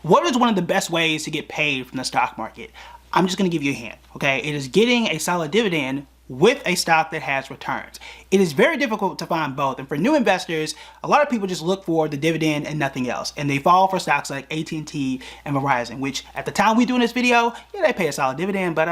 What is one of the best ways to get paid from the stock market? I'm just going to give you a hint, okay? It is getting a solid dividend with a stock that has returns. It is very difficult to find both. And for new investors, a lot of people just look for the dividend and nothing else. And they fall for stocks like AT&T and Verizon, which at the time we doing this video, yeah, they pay a solid dividend, but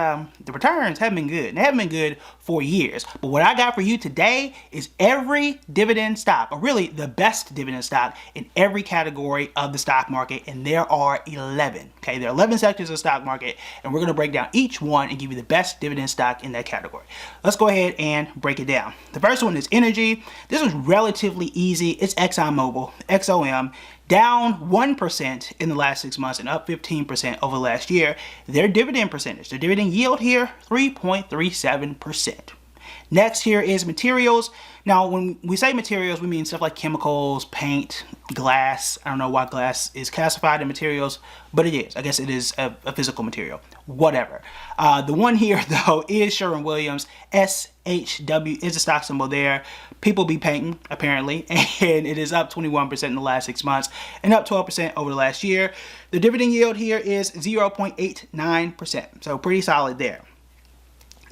the returns haven't been good. And they haven't been good for years. But what I got for you today is every dividend stock, or really the best dividend stock in every category of the stock market. And there are 11, okay? There are 11 sectors of the stock market, and we're going to break down each one and give you the best dividend stock in that category. Let's go ahead and break it down. The first one is energy. This was relatively easy. It's ExxonMobil, XOM, down 1% in the last 6 months and up 15% over last year. Their dividend percentage, their dividend yield here, 3.37%. Next here is materials. Now, when we say materials, we mean stuff like chemicals, paint, glass. I don't know why glass is classified in materials, but it is. I guess it is a physical material. Whatever. The one here, though, is Sherwin-Williams. SHW is a stock symbol there. People be painting, apparently, and it is up 21% in the last 6 months and up 12% over the last year. The dividend yield here is 0.89%, so pretty solid there.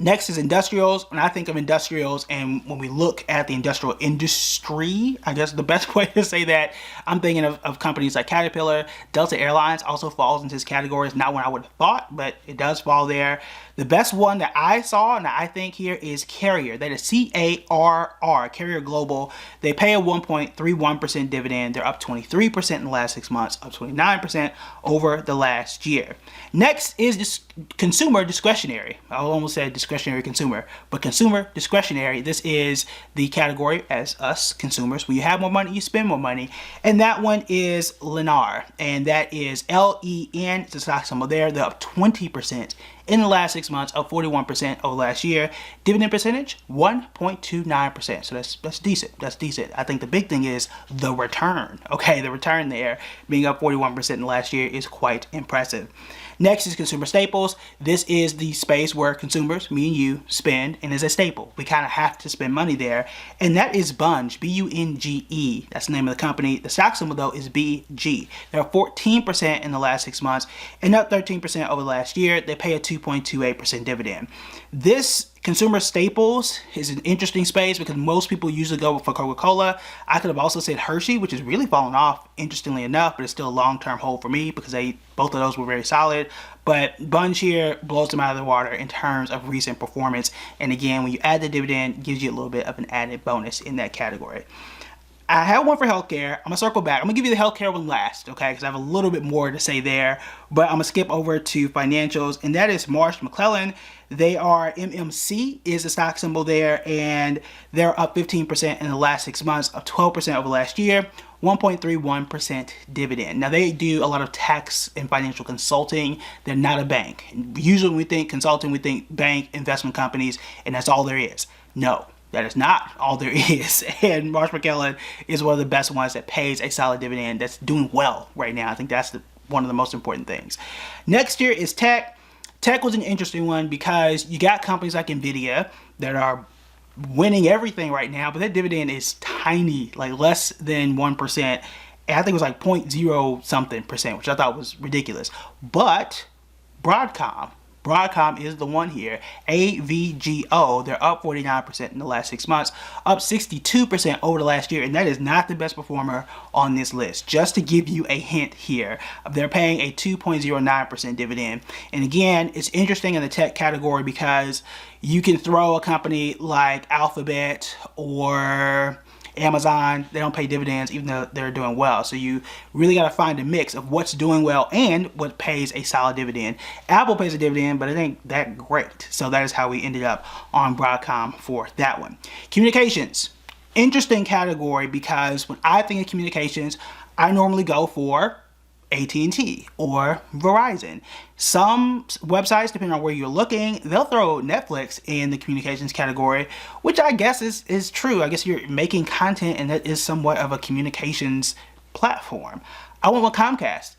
Next is industrials. When I think of industrials and when we look at the industrial industry, I guess the best way to say that, I'm thinking of companies like Caterpillar. Delta Airlines also falls into this category. It's not one I would have thought, but it does fall there. The best one that I saw and that I think here is Carrier. That is CARR, Carrier Global. They pay a 1.31% dividend. They're up 23% in the last 6 months, up 29% over the last year. Next is this consumer discretionary. I almost said discretionary consumer, but consumer discretionary. This is the category as us consumers. When you have more money, you spend more money. And that one is Lennar, and that is LEN. It's a stock symbol there. They're up 20% in the last 6 months, up 41% over last year. Dividend percentage, 1.29%. So that's decent. That's decent. I think the big thing is the return. Okay, the return there being up 41% in the last year is quite impressive. Next is consumer staples. This is the space where consumers, me and you, spend, and is a staple. We kind of have to spend money there. And that is Bunge, B-U-N-G-E. That's the name of the company. The stock symbol, though, is BG. They're up 14% in the last 6 months and up 13% over last year. They pay a 2.28% dividend. This consumer staples is an interesting space because most people usually go for Coca-Cola. I could have also said Hershey, which has really fallen off, interestingly enough, but it's still a long-term hold for me because both of those were very solid. But Bunge here blows them out of the water in terms of recent performance. And again, when you add the dividend, it gives you a little bit of an added bonus in that category. I have one for healthcare. I'm gonna circle back. I'm gonna give you the healthcare one last, okay? Because I have a little bit more to say there. But I'm gonna skip over to financials, and that is Marsh McLellan. They are MMC is the stock symbol there, and they're up 15% in the last 6 months, up 12% over last year, 1.31% dividend. Now they do a lot of tax and financial consulting. They're not a bank. Usually when we think consulting, we think bank, investment companies, and that's all there is. No. That is not all there is. And Marsh McLellan is one of the best ones that pays a solid dividend that's doing well right now. I think that's one of the most important things. Next year is tech. Tech was an interesting one because you got companies like Nvidia that are winning everything right now, but that dividend is tiny, like less than 1%. And I think it was like 0.0 something percent, which I thought was ridiculous. But Broadcom is the one here, AVGO. They're up 49% in the last 6 months, up 62% over the last year, and that is not the best performer on this list. Just to give you a hint here, they're paying a 2.09% dividend. And again, it's interesting in the tech category because you can throw a company like Alphabet or Amazon, they don't pay dividends even though they're doing well. So you really got to find a mix of what's doing well and what pays a solid dividend. Apple pays a dividend, but it ain't that great. So that is how we ended up on Broadcom for that one. Communications, interesting category because when I think of communications, I normally go for AT&T or Verizon. Some websites, depending on where you're looking, they'll throw Netflix in the communications category, which I guess is true. I guess you're making content and that is somewhat of a communications platform. I went with Comcast,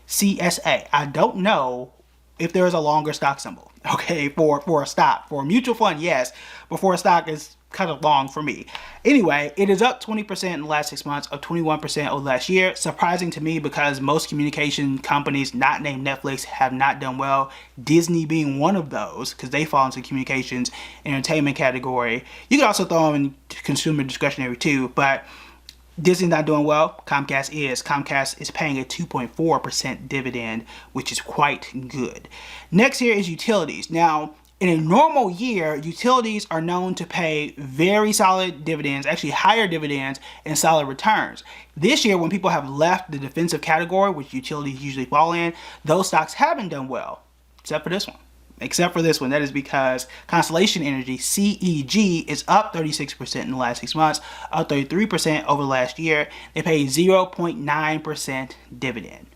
CMCSA. I don't know if there is a longer stock symbol, okay, for a stock. For a mutual fund, yes, but for a stock, is kind of long for me. Anyway, it is up 20% in the last 6 months, up 21% over last year. Surprising to me because most communication companies not named Netflix have not done well. Disney being one of those, because they fall into the communications entertainment category. You can also throw them in consumer discretionary too, but Disney's not doing well. Comcast is. Comcast is paying a 2.4% dividend, which is quite good. Next here is utilities. Now, in a normal year, utilities are known to pay very solid dividends, actually higher dividends and solid returns. This year, when people have left the defensive category, which utilities usually fall in, those stocks haven't done well, except for this one. That is because Constellation Energy, CEG, is up 36% in the last 6 months, up 33% over last year. They pay 0.9% dividend.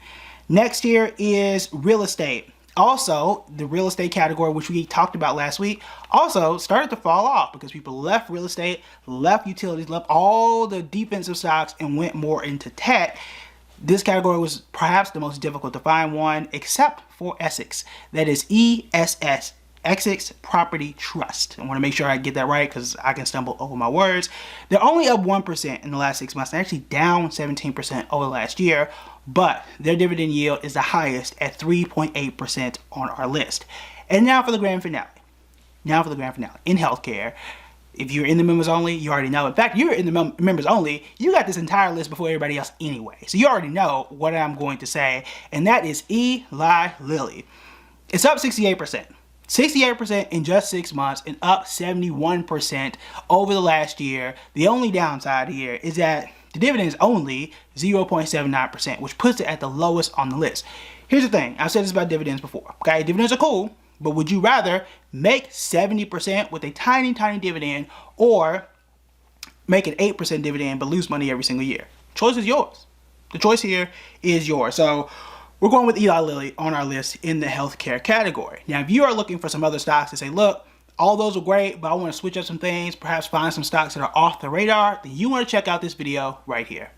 Next here is real estate. Also, the real estate category, which we talked about last week, also started to fall off because people left real estate, left utilities, left all the defensive stocks and went more into tech. This category was perhaps the most difficult to find one, except for Essex. That is ESS, Essex Property Trust. I want to make sure I get that right because I can stumble over my words. They're only up 1% in the last 6 months. They're actually down 17% over last year, but their dividend yield is the highest at 3.8% on our list. And now for the grand finale. In healthcare, if you're in the members only, you already know. In fact, you're in the members only, you got this entire list before everybody else anyway. So you already know what I'm going to say, and that is Eli Lilly. It's up 68%. 68% in just 6 months and up 71% over the last year. The only downside here is that the dividend is only 0.79%, which puts it at the lowest on the list. Here's the thing. I've said this about dividends before. Okay, dividends are cool, but would you rather make 70% with a tiny, tiny dividend or make an 8% dividend but lose money every single year? Choice is yours. The choice here is yours. So we're going with Eli Lilly on our list in the healthcare category. Now, if you are looking for some other stocks to say, look, all those are great, but I want to switch up some things, perhaps find some stocks that are off the radar, then you want to check out this video right here.